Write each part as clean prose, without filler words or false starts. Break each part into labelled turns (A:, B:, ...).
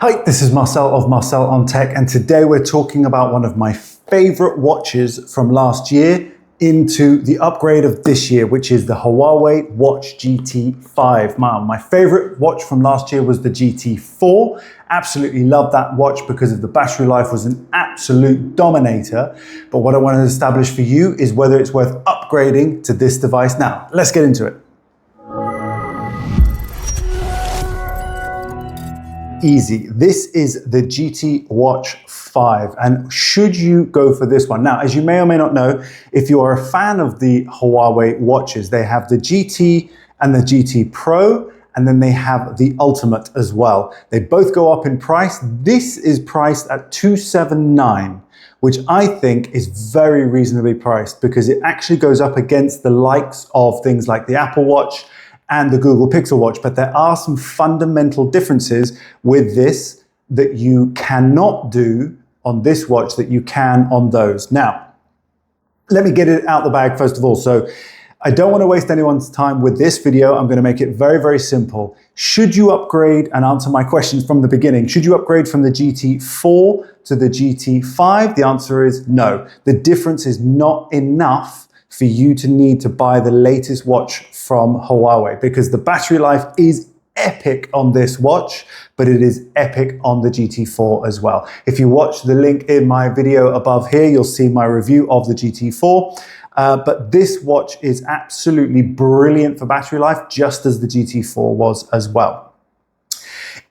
A: Hi, this is Marcel of Marcel on Tech, and today we're talking about one of my favorite watches from last year into the upgrade of this year, which is the Huawei Watch GT5. My favorite watch from last year was the GT4. Absolutely loved that watch because of the battery life was an absolute dominator. But what I want to establish for you is whether it's worth upgrading to this device now. Let's get into it. Easy. This is the GT Watch 5, and should you go for this one? Now, as you may or may not know, if you are a fan of the Huawei watches, they have the GT and the GT Pro, and then they have the Ultimate as well. They both go up in price. This is priced at $279, which I think is very reasonably priced because it actually goes up against the likes of things like the Apple Watch and the Google Pixel Watch, but there are some fundamental differences with this that you cannot do on this watch that you can on those. Now, let me get it out the bag first of all. So I don't want to waste anyone's time with this video. I'm going to make it very, very simple. Should you upgrade, and answer my questions from the beginning, should you upgrade from the GT4 to the GT5? The answer is no. The difference is not enough for you to need to buy the latest watch from Huawei because the battery life is epic on this watch, but it is epic on the GT4 as well. If you watch the link in my video above here, you'll see my review of the GT4. But this watch is absolutely brilliant for battery life, just as the GT4 was as well.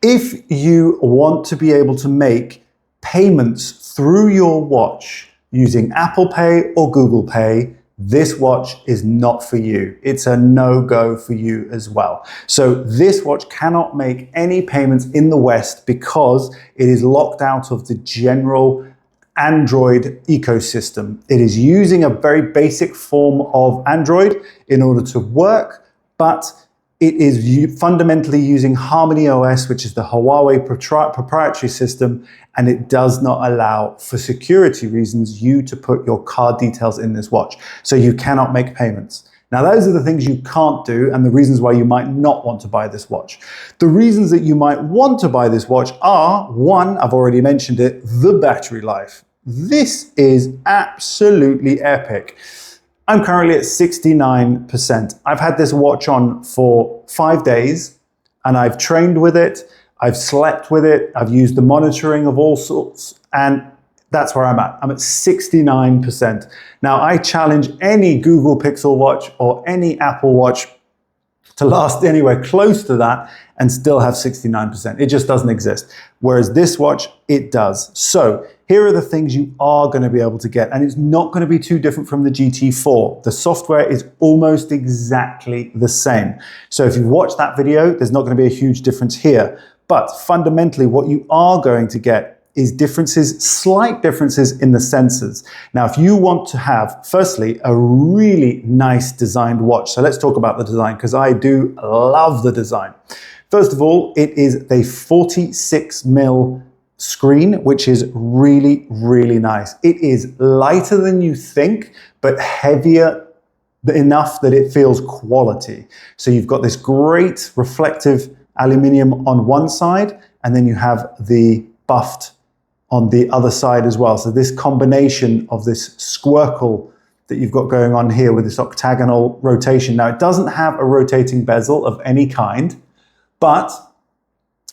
A: If you want to be able to make payments through your watch using Apple Pay or Google Pay, this watch is not for you. It's a no-go for you as well. So this watch cannot make any payments in the West because it is locked out of the general Android ecosystem. It is using a very basic form of Android in order to work, but it is fundamentally using Harmony OS, which is the Huawei proprietary system, and it does not allow, for security reasons, you to put your card details in this watch. So you cannot make payments. Now, those are the things you can't do and the reasons why you might not want to buy this watch. The reasons that you might want to buy this watch are, one, I've already mentioned it, the battery life. This is absolutely epic. I'm currently at 69%. I've had this watch on for 5 days and I've trained with it, I've slept with it, I've used the monitoring of all sorts, and that's where I'm at. I'm at 69%. Now, I challenge any Google Pixel Watch or any Apple Watch to last anywhere close to that and still have 69%. It just doesn't exist. Whereas this watch, it does. So here are the things you are going to be able to get, and it's not going to be too different from the GT4. The software is almost exactly the same. So if you've watched that video, there's not going to be a huge difference here. But fundamentally, what you are going to get is differences, slight differences in the sensors. Now, if you want to have, firstly, a really nice designed watch. So let's talk about the design because I do love the design. First of all, it is a 46mm screen, which is really, really nice. It is lighter than you think, but heavier enough that it feels quality. So you've got this great reflective aluminium on one side, and then you have the buffed on the other side as well. So this combination of this squircle that you've got going on here with this octagonal rotation. Now, it doesn't have a rotating bezel of any kind, but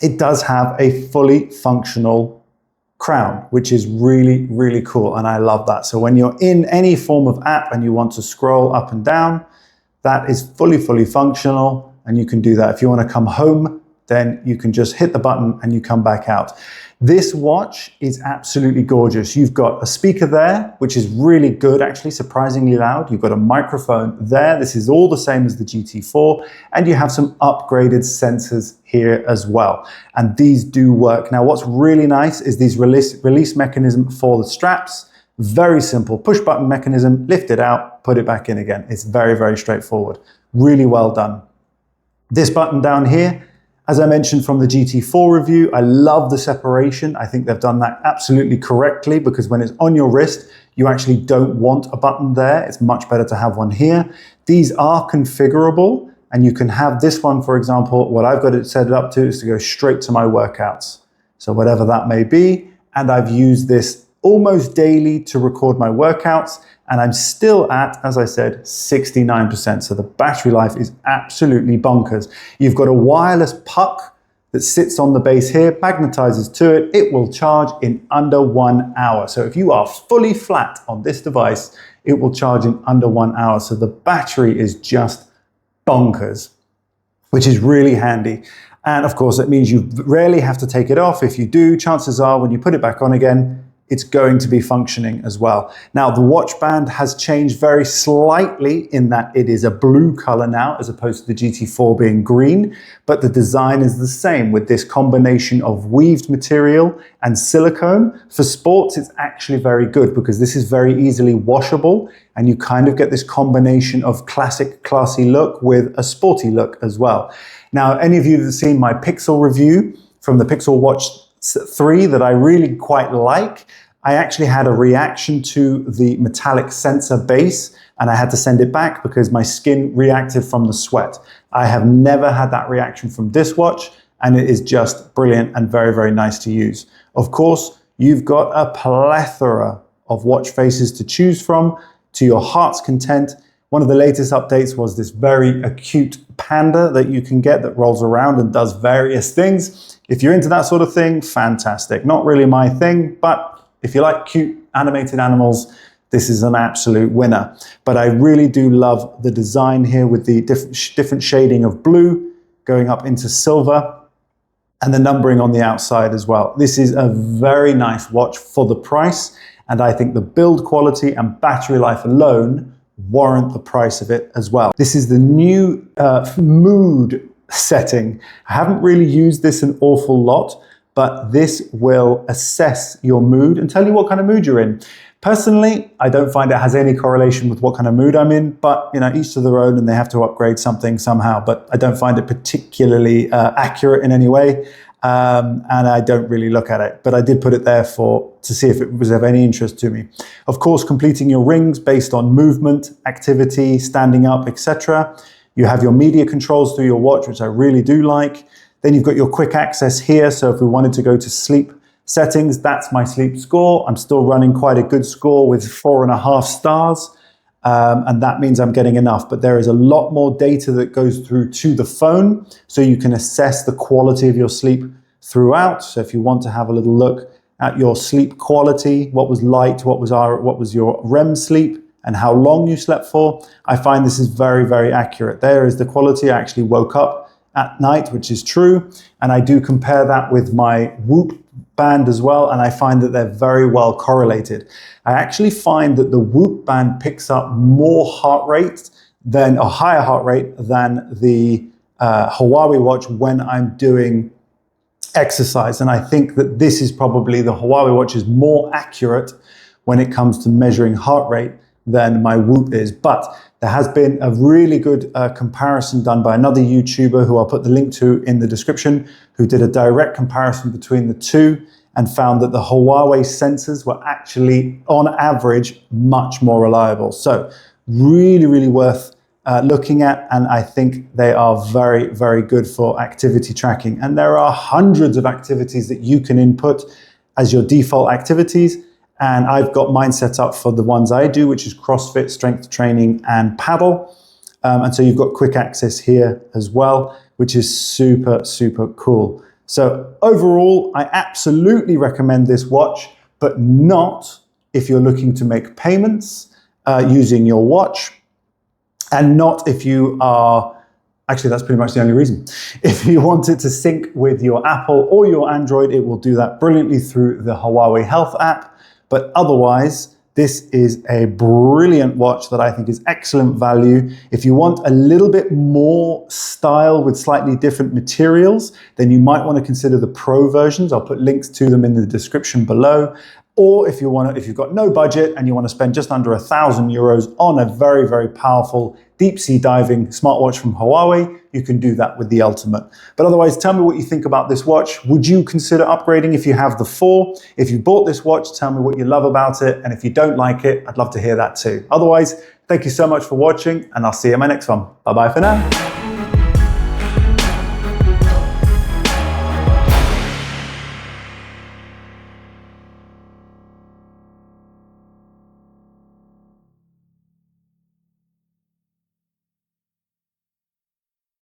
A: it does have a fully functional crown, which is really, really cool. And I love that. So when you're in any form of app and you want to scroll up and down, that is fully functional. And you can do that. If you want to come home, then you can just hit the button and you come back out. This watch is absolutely gorgeous. You've got a speaker there, which is really good, actually surprisingly loud. You've got a microphone there. This is all the same as the GT4. And you have some upgraded sensors here as well. And these do work. Now, what's really nice is these release mechanism for the straps. Very simple push button mechanism, lift it out, put it back in again. It's very, very straightforward. Really well done. This button down here, as I mentioned from the GT4 review, I love the separation. I think they've done that absolutely correctly because when it's on your wrist, you actually don't want a button there. It's much better to have one here. These are configurable and you can have this one, for example, what I've got it set up to is to go straight to my workouts. so whatever that may be. And I've used this almost daily to record my workouts, and I'm still at, as I said, 69%. So the battery life is absolutely bonkers. You've got a wireless puck that sits on the base here, magnetizes to it. It will charge in under 1 hour. So if you are fully flat on this device, it will charge in under 1 hour. So the battery is just bonkers, which is really handy. And of course, it means you rarely have to take it off. If you do, chances are when you put it back on again, it's going to be functioning as well. Now, the watch band has changed very slightly in that it is a blue color now, as opposed to the GT4 being green, but the design is the same with this combination of weaved material and silicone. For sports, it's actually very good because this is very easily washable, and you kind of get this combination of classic, classy look with a sporty look as well. Now, any of you that have seen my Pixel review from the Pixel Watch 3 that I really quite like, I actually had a reaction to the metallic sensor base, and I had to send it back because my skin reacted from the sweat. I have never had that reaction from this watch, and it is just brilliant and very, very nice to use. Of course, you've got a plethora of watch faces to choose from to your heart's content. One of the latest updates was this very acute panda that you can get that rolls around and does various things. If you're into that sort of thing, fantastic. Not really my thing, but if you like cute animated animals, this is an absolute winner. But I really do love the design here with the different shading of blue going up into silver and the numbering on the outside as well. This is a very nice watch for the price, and I think the build quality and battery life alone warrant the price of it as well. This is the new mood setting. I haven't really used this an awful lot, but this will assess your mood and tell you what kind of mood you're in. Personally, I don't find it has any correlation with what kind of mood I'm in, but you know, each to their own, and they have to upgrade something somehow, but I don't find it particularly accurate in any way. And I don't really look at it, but I did put it there to see if it was of any interest to me. Of course, completing your rings based on movement, activity, standing up, etc. You have your media controls through your watch, which I really do like. Then you've got your quick access here. So if we wanted to go to sleep settings, that's my sleep score. I'm still running quite a good score with 4.5 stars. And that means I'm getting enough, but there is a lot more data that goes through to the phone, so you can assess the quality of your sleep throughout. So if you want to have a little look at your sleep quality, what was light, what was your REM sleep, and how long you slept for, I find this is very, very accurate. There is the quality. I actually woke up at night, which is true, and I do compare that with my Whoop band as well, and I find that they're very well correlated. I actually find that the Whoop band picks up more heart rate than, or higher heart rate than the Huawei watch when I'm doing exercise. And I think that this is probably, the Huawei watch is more accurate when it comes to measuring heart rate than my Whoop is. But there has been a really good comparison done by another YouTuber who I'll put the link to in the description, who did a direct comparison between the two and found that the Huawei sensors were actually, on average, much more reliable. So really, really worth looking at, and I think they are very, very good for activity tracking. And there are hundreds of activities that you can input as your default activities. And I've got mine set up for the ones I do, which is CrossFit, strength training, and paddle. And so you've got quick access here as well, which is super, super cool. So overall, I absolutely recommend this watch, but not if you're looking to make payments using your watch, and not if you are, actually that's pretty much the only reason. If you want it to sync with your Apple or your Android, it will do that brilliantly through the Huawei Health app. But otherwise, this is a brilliant watch that I think is excellent value. If you want a little bit more style with slightly different materials, then you might want to consider the Pro versions. I'll put links to them in the description below. Or if you've got no budget and you want to spend just under €1,000 on a very, very powerful deep sea diving smartwatch from Huawei, you can do that with the Ultimate. But otherwise, tell me what you think about this watch. Would you consider upgrading if you have the 4? If you bought this watch, tell me what you love about it. And if you don't like it, I'd love to hear that too. Otherwise, thank you so much for watching, and I'll see you in my next one. Bye-bye for now.